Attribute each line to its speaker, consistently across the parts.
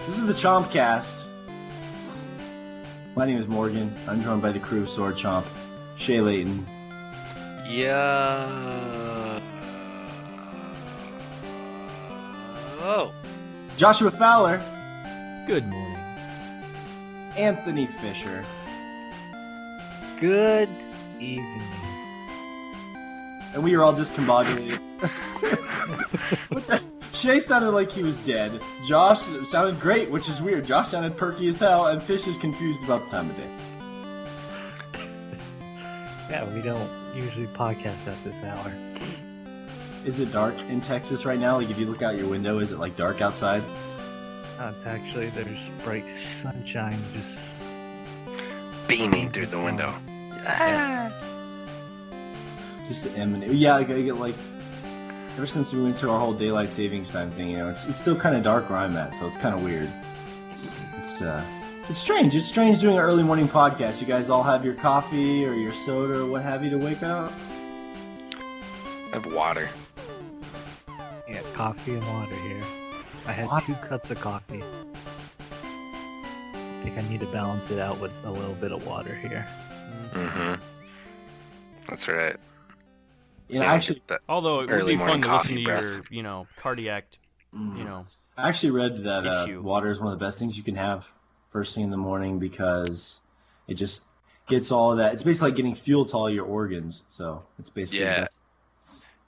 Speaker 1: This is the Chompcast. My name is Morgan. I'm joined by the crew of Sword Chomp, Shay Layton.
Speaker 2: Yeah. Oh.
Speaker 1: Joshua Fowler.
Speaker 3: Good morning.
Speaker 1: Anthony Fisher.
Speaker 4: Good evening.
Speaker 1: And we are all discombobulated. What the? Shay sounded like he was dead. Josh sounded great, which is weird. Josh sounded perky as hell, and Fish is confused about the time of day.
Speaker 4: Yeah, we don't usually podcast at this hour.
Speaker 1: Is it dark in Texas right now? Like, if you look out your window, is it like dark outside?
Speaker 4: It's actually, there's bright sunshine just
Speaker 2: Beaming through the window.
Speaker 1: Just emanate. Yeah, I get like. Ever since we went to our whole daylight savings time thing, you know, it's still kind of dark where I'm at, so it's kind of weird. It's strange. It's strange doing an early morning podcast. You guys all have your coffee or your soda or what have you to wake up?
Speaker 2: I have water.
Speaker 4: yeah, coffee and water here. I had
Speaker 1: What?
Speaker 4: 2 cups of coffee. I think I need to balance it out with a little bit of water here.
Speaker 2: Mm-hmm. That's right.
Speaker 1: You know,
Speaker 2: Yeah,
Speaker 1: actually,
Speaker 2: that
Speaker 3: Although it would
Speaker 2: early
Speaker 3: be fun
Speaker 2: morning
Speaker 3: to listen
Speaker 2: coffee
Speaker 3: to
Speaker 2: breath.
Speaker 3: your, cardiac,
Speaker 1: I actually read that
Speaker 3: issue.
Speaker 1: water is one of the best things you can have first thing in the morning because it just gets all of that. It's basically like getting fuel to all your organs. So it's basically
Speaker 2: Yeah.
Speaker 1: the best.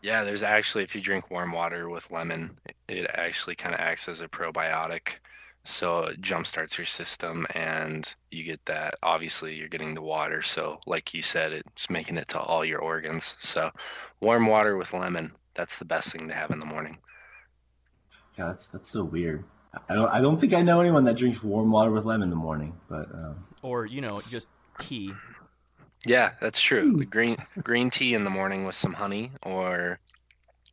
Speaker 2: Yeah, there's actually, if you drink warm water with lemon, it actually kind of acts as a probiotic. So it jumpstarts your system and you get that. Obviously, you're getting the water. So, like you said, it's making it to all your organs. So, warm water with lemon, that's the best thing to have in the morning.
Speaker 1: Yeah, that's so weird. I don't think I know anyone that drinks warm water with lemon in the morning, but
Speaker 3: or just tea.
Speaker 2: Yeah, that's true. The green tea in the morning with some honey or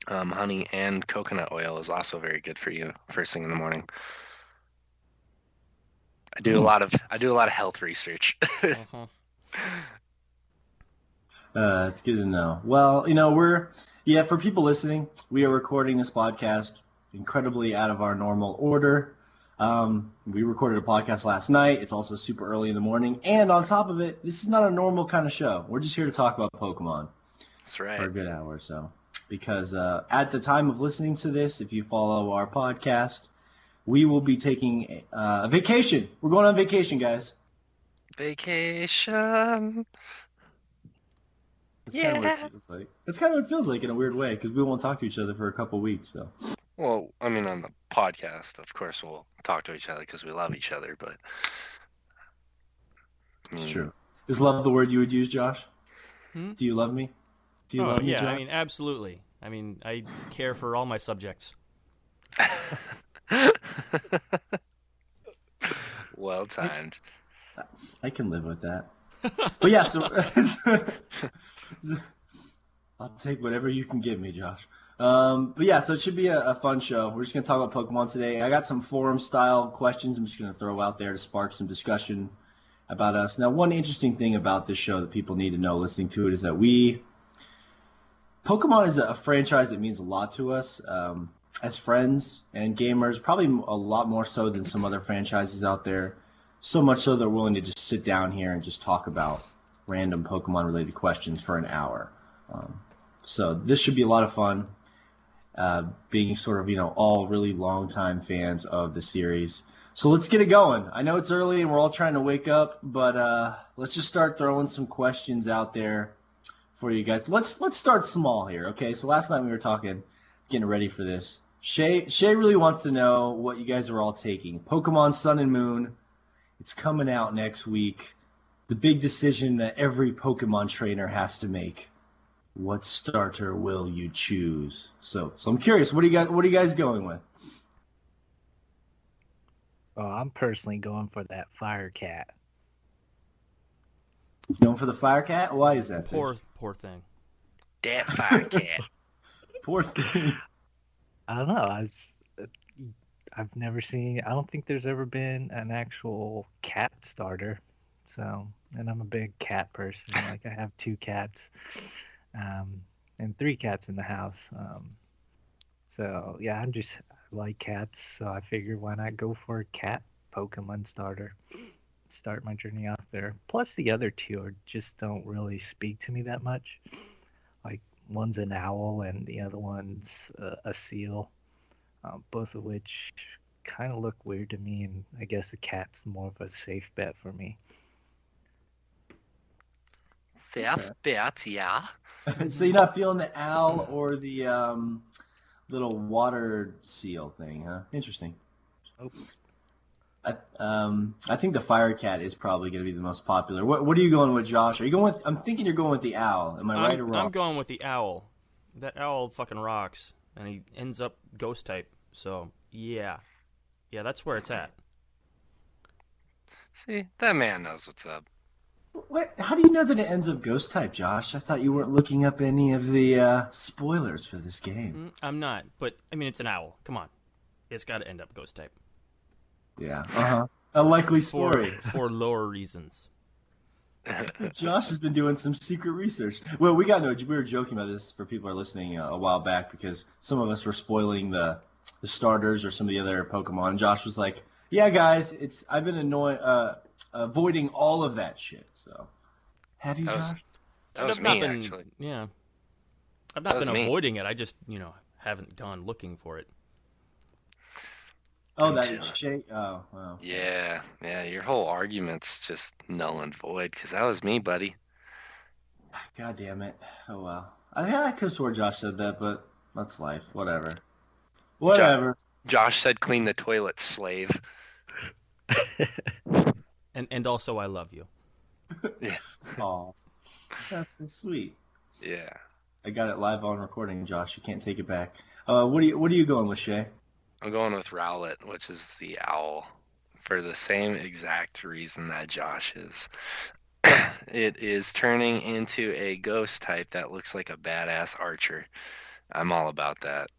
Speaker 2: honey and coconut oil is also very good for you first thing in the morning. I do a lot of health research.
Speaker 3: Uh-huh.
Speaker 1: it's good to know. Well, for people listening, we are recording this podcast incredibly out of our normal order. We recorded a podcast last night. It's also super early in the morning. And on top of it, this is not a normal kind of show. We're just here to talk about Pokemon
Speaker 2: That's right.
Speaker 1: for a good hour or so. Because at the time of listening to this, if you follow our podcast, we will be taking a vacation. We're going on vacation, guys.
Speaker 2: Vacation.
Speaker 1: That's kind of what it feels like. That's kind of what it feels like in a weird way, because we won't talk to each other for a couple weeks. So.
Speaker 2: Well, I mean, on the podcast, of course, we'll talk to each other because we love each other, but...
Speaker 1: It's true. Is love the word you would use, Josh?
Speaker 3: Hmm?
Speaker 1: Do you love me? Do you love me,
Speaker 3: yeah,
Speaker 1: Josh?
Speaker 3: I mean, absolutely. I mean, I care for all my subjects.
Speaker 2: Well timed.
Speaker 1: I can live with that. But yeah, so I'll take whatever you can give me, Josh. But yeah, so it should be a fun show. We're just going to talk about Pokemon today. I got some forum-style questions I'm just going to throw out there to spark some discussion about us. Now, one interesting thing about this show that people need to know listening to it is that Pokemon is a franchise that means a lot to us as friends and gamers, probably a lot more so than some other franchises out there. So much so they're willing to just sit down here and just talk about random Pokemon-related questions for an hour. So this should be a lot of fun, being sort of, all really long-time fans of the series. So let's get it going. I know it's early and we're all trying to wake up, but let's just start throwing some questions out there for you guys. Let's start small here, okay? So last night we were getting ready for this. Shay really wants to know what you guys are all taking. Pokemon Sun and Moon. It's coming out next week. The big decision that every Pokemon trainer has to make. What starter will you choose? So I'm curious, what are you guys going with?
Speaker 4: Oh, I'm personally going for that Fire Cat.
Speaker 1: Going for the Fire Cat? Why is that?
Speaker 3: Poor thing.
Speaker 2: That fire cat.
Speaker 1: Poor thing.
Speaker 4: I don't know. I've never seen. I don't think there's ever been an actual cat starter. So, and I'm a big cat person. Like I have 2 cats, and 3 cats in the house. So yeah, like cats, so I figured why not go for a cat Pokemon starter. Start my journey off there. Plus, the other two just don't really speak to me that much. Like, one's an owl and the other one's a seal, both of which kind of look weird to me, and I guess the cat's more of a safe bet for me.
Speaker 2: Safe bet, yeah.
Speaker 1: So you're not feeling the owl or the little water seal thing, huh? Interesting.
Speaker 4: Nope.
Speaker 1: I think the fire cat is probably going to be the most popular. What are you going with, Josh? Are you going with? I'm thinking you're going with the owl. Am I right or wrong?
Speaker 3: I'm going with the owl. That owl fucking rocks, and he ends up ghost type. So yeah, that's where it's at.
Speaker 2: See, that man knows what's up.
Speaker 1: What? How do you know that it ends up ghost type, Josh? I thought you weren't looking up any of the spoilers for this game.
Speaker 3: I'm not, but I mean it's an owl. Come on, it's got to end up ghost type.
Speaker 1: Yeah. A likely story.
Speaker 3: For lower reasons.
Speaker 1: Josh has been doing some secret research. Well, we were joking about this for people who are listening a while back because some of us were spoiling the starters or some of the other Pokemon. Josh was like, "Yeah, guys, I've been avoiding all of that shit." So, have you, Josh?
Speaker 2: That was me, actually.
Speaker 3: Yeah, I've not been avoiding it. I just haven't gone looking for it.
Speaker 1: Oh, that is shit. Oh, wow.
Speaker 2: Yeah, your whole argument's just null and void, because that was me, buddy.
Speaker 1: God damn it. Oh, well. I could have swore Josh said that, but that's life. Whatever.
Speaker 2: Josh said clean the toilet, slave.
Speaker 3: And also, I love you.
Speaker 2: Yeah.
Speaker 1: Aw. That's so sweet.
Speaker 2: Yeah.
Speaker 1: I got it live on recording, Josh. You can't take it back. What are you going with, Shay?
Speaker 2: I'm going with Rowlet, which is the owl, for the same exact reason that Josh is. It is turning into a ghost type that looks like a badass archer. I'm all about that.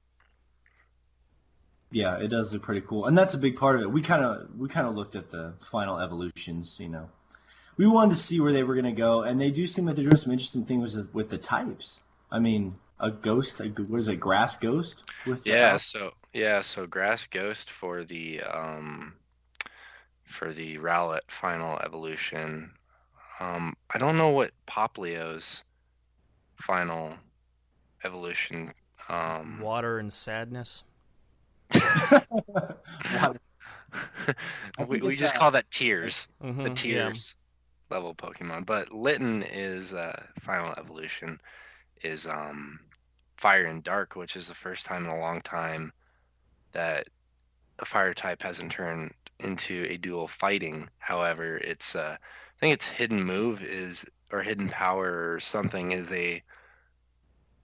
Speaker 1: Yeah, it does look pretty cool, and that's a big part of it. We kind of looked at the final evolutions. We wanted to see where they were going to go, and they do seem like they're doing some interesting things with the types. I mean, a ghost, what is it, grass ghost?
Speaker 2: So grass ghost for the Rowlet final evolution. I don't know what Poplio's final evolution.
Speaker 3: Water and sadness.
Speaker 2: we just call that tears.
Speaker 3: Mm-hmm,
Speaker 2: the tears level Pokemon. But Litten is final evolution is Fire and Dark, which is the first time in a long time that a fire type hasn't turned into a dual fighting. However, it's I think its hidden move or hidden power or something is a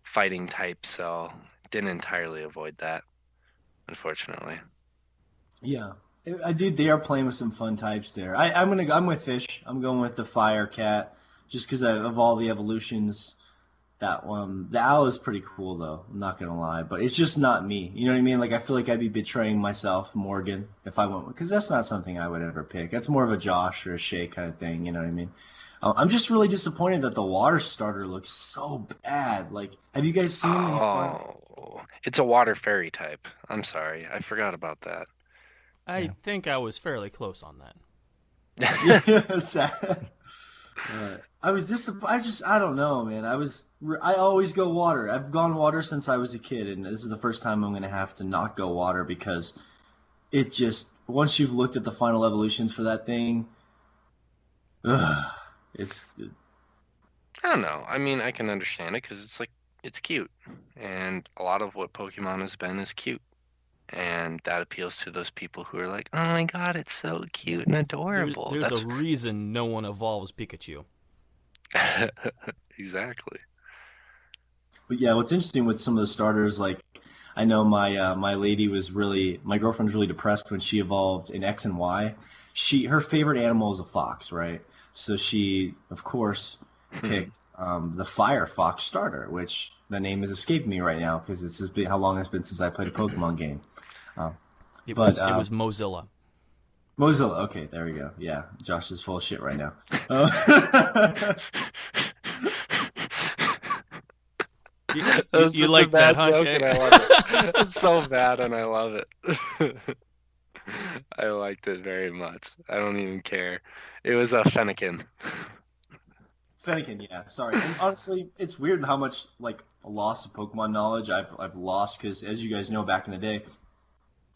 Speaker 2: fighting type, so didn't entirely avoid that, unfortunately.
Speaker 1: Yeah. They are playing with some fun types there. I'm with Fish. I'm going with the Fire Cat just because of all the evolutions. That one, the owl is pretty cool though. I'm not gonna lie, but it's just not me. You know what I mean? Like I feel like I'd be betraying myself, Morgan, if I went because that's not something I would ever pick. That's more of a Josh or a Shay kind of thing. You know what I mean? I'm just really disappointed that the water starter looks so bad. Like, have you guys seen the?
Speaker 2: Oh, it's a water fairy type. I'm sorry, I forgot about that.
Speaker 3: I think I was fairly close on that.
Speaker 1: Sad. I was disappointed. I don't know, man. I always go water. I've gone water since I was a kid, and this is the first time I'm going to have to not go water because it just, once you've looked at the final evolutions for that thing, it's.
Speaker 2: I don't know. I mean, I can understand it because it's cute, and a lot of what Pokemon has been is cute. And that appeals to those people who are like, oh my god, it's so cute and adorable.
Speaker 3: There's a reason no one evolves Pikachu.
Speaker 2: Exactly.
Speaker 1: But yeah, what's interesting with some of the starters, like I know my my girlfriend was really depressed when she evolved in X and Y. Her favorite animal is a fox, right? So she, of course, picked the Fire Fox starter, which the name is escaping me right now because it's how long it's been since I played a Pokemon game.
Speaker 3: It was Mozilla.
Speaker 1: Mozilla. Okay, there we go. Yeah, Josh is full of shit right now.
Speaker 2: That's
Speaker 3: You
Speaker 2: such a
Speaker 3: like that,
Speaker 2: bad
Speaker 3: huh,
Speaker 2: joke,
Speaker 3: Shay?
Speaker 2: and I love it. It's so bad, and I love it. I liked it very much. I don't even care. It was a Fennekin.
Speaker 1: Fennekin, yeah, sorry. And honestly, it's weird how much like a loss of Pokemon knowledge I've lost because, as you guys know, back in the day,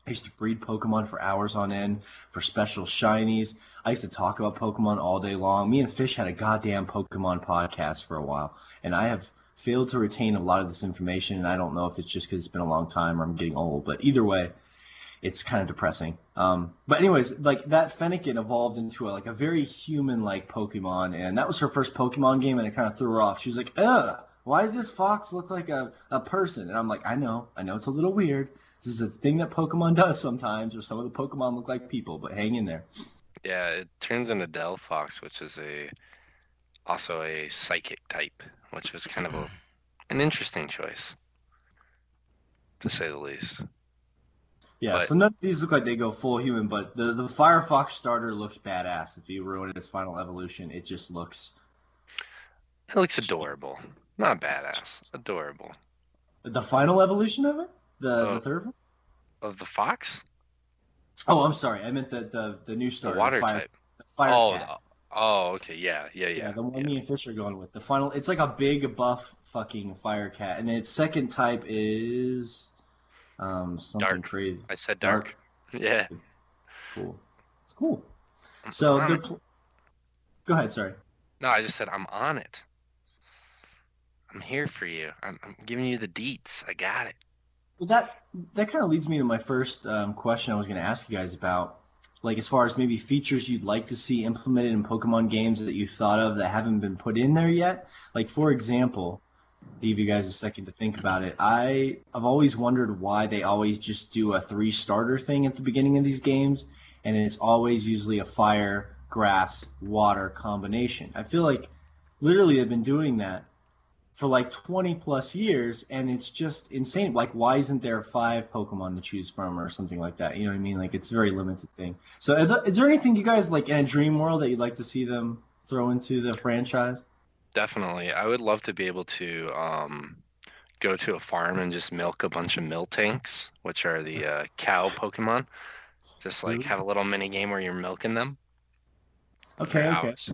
Speaker 1: I used to breed Pokemon for hours on end for special shinies. I used to talk about Pokemon all day long. Me and Fish had a goddamn Pokemon podcast for a while, and I have failed to retain a lot of this information. And I don't know if it's just because it's been a long time or I'm getting old, but either way, it's kind of depressing. But anyways, like that Fennekin evolved into a very human-like Pokemon, and that was her first Pokemon game, and it kind of threw her off. She was like, "Ugh, why does this fox look like a person?" And I'm like, I know it's a little weird. This is a thing that Pokemon does sometimes, or some of the Pokemon look like people, but hang in there.
Speaker 2: Yeah, it turns into Delphox, which is also a psychic type, which was kind of an interesting choice, to say the least.
Speaker 1: Yeah,
Speaker 2: But
Speaker 1: so none of these look like they go full human, but the Firefox starter looks badass. If you ruin its final evolution, it just looks
Speaker 2: it looks adorable. Not badass. Adorable.
Speaker 1: the final evolution of it, the
Speaker 2: Oh.
Speaker 1: third one.
Speaker 2: Of the fox?
Speaker 1: Oh, I'm sorry, I meant the new
Speaker 2: The
Speaker 1: starter,
Speaker 2: water
Speaker 1: fire,
Speaker 2: type.
Speaker 1: the fire
Speaker 2: Oh,
Speaker 1: cat.
Speaker 2: Okay, yeah.
Speaker 1: Yeah, the one me and Fish are going with. The final, it's like a big buff fucking fire cat, and its second type is something
Speaker 2: Dark.
Speaker 1: crazy.
Speaker 2: I said dark. Yeah.
Speaker 1: Cool. It's cool.
Speaker 2: I'm
Speaker 1: So
Speaker 2: on
Speaker 1: they're.
Speaker 2: it.
Speaker 1: Go ahead. Sorry.
Speaker 2: No, I just said I'm on it. I'm here for you. I'm giving you the deets. I got it.
Speaker 1: Well, that kind of leads me to my first question I was going to ask you guys about, like as far as maybe features you'd like to see implemented in Pokemon games that you thought of that haven't been put in there yet. Like for example, to give you guys a second to think about it, I've always wondered why they always just do a 3 starter thing at the beginning of these games, and it's always usually a fire, grass, water combination. I feel like literally they've been doing that for like 20 plus years, and it's just insane. Like, why isn't there 5 Pokemon to choose from or something like that? You know what I mean? Like, it's a very limited thing. So is there anything you guys, like in a dream world, that you'd like to see them throw into the franchise?
Speaker 2: Definitely. I would love to be able to go to a farm and just milk a bunch of Miltanks, which are the cow Pokemon. Just like have a little mini game where you're milking them for
Speaker 1: Okay.
Speaker 2: hours.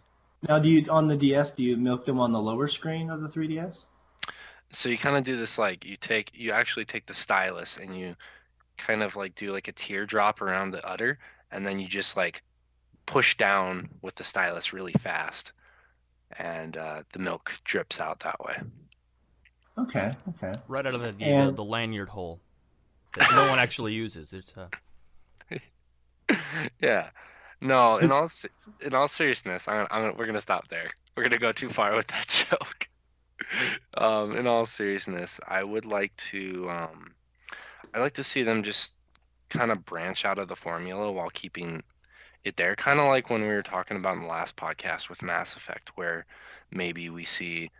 Speaker 1: Now, on the DS, do you milk them on the lower screen of the 3DS?
Speaker 2: So you kind of do this like you actually take the stylus and you kind of like do like a teardrop around the udder, and then you just like push down with the stylus really fast, and the milk drips out that way.
Speaker 1: Okay.
Speaker 3: Right out of
Speaker 1: And-
Speaker 3: the lanyard hole that no one actually uses. It's
Speaker 2: Yeah. No, in all seriousness, we're gonna stop there. We're gonna go too far with that joke. In all seriousness, I would like to I'd like to see them just kind of branch out of the formula while keeping it there. Kind of like when we were talking about in the last podcast with Mass Effect, where maybe we see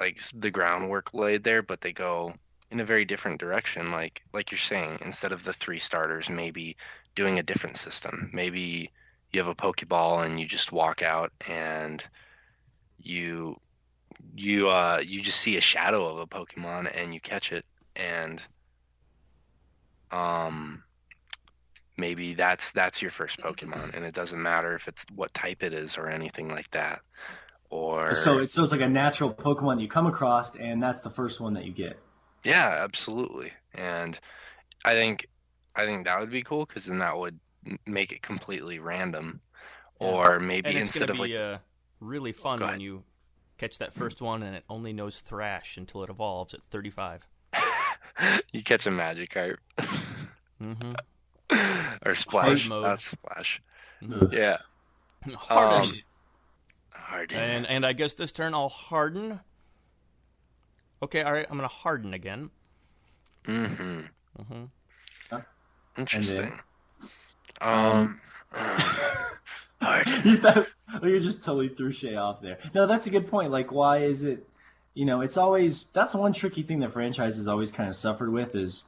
Speaker 2: like the groundwork laid there, but they go in a very different direction. Like you're saying, instead of the 3 starters, maybe doing a different system. Maybe you have a Pokeball and you just walk out and you just see a shadow of a Pokemon and you catch it, and maybe that's your first Pokemon, and it doesn't matter if it's what type it is or anything like that. Or
Speaker 1: So it's like a natural Pokemon you come across, and that's the first one that you get.
Speaker 2: yeah, absolutely. And I think that would be cool, because then that would make it completely random.
Speaker 3: Yeah.
Speaker 2: Or maybe
Speaker 3: and it's
Speaker 2: instead of
Speaker 3: gonna
Speaker 2: like
Speaker 3: be really fun
Speaker 2: Go
Speaker 3: when
Speaker 2: ahead.
Speaker 3: you catch that first one and it only knows Thrash until it evolves at 35.
Speaker 2: you catch a Magikarp
Speaker 3: Mm-hmm.
Speaker 2: or Splash.
Speaker 3: mode.
Speaker 2: That's Splash.
Speaker 1: Ugh.
Speaker 2: Yeah.
Speaker 3: Harden.
Speaker 2: Harden.
Speaker 3: And I guess this turn I'll harden. Okay, all right, I'm gonna harden again.
Speaker 2: Mm-hmm.
Speaker 3: Mm-hmm.
Speaker 2: Interesting.
Speaker 1: Um,
Speaker 2: Harden.
Speaker 1: you thought you just totally threw Shay off there. No, that's a good point. Like, why is it? It's always that's one tricky thing that franchises always kind of suffered with is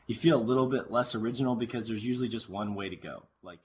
Speaker 1: you feel a little bit less original because there's usually just one way to go. Like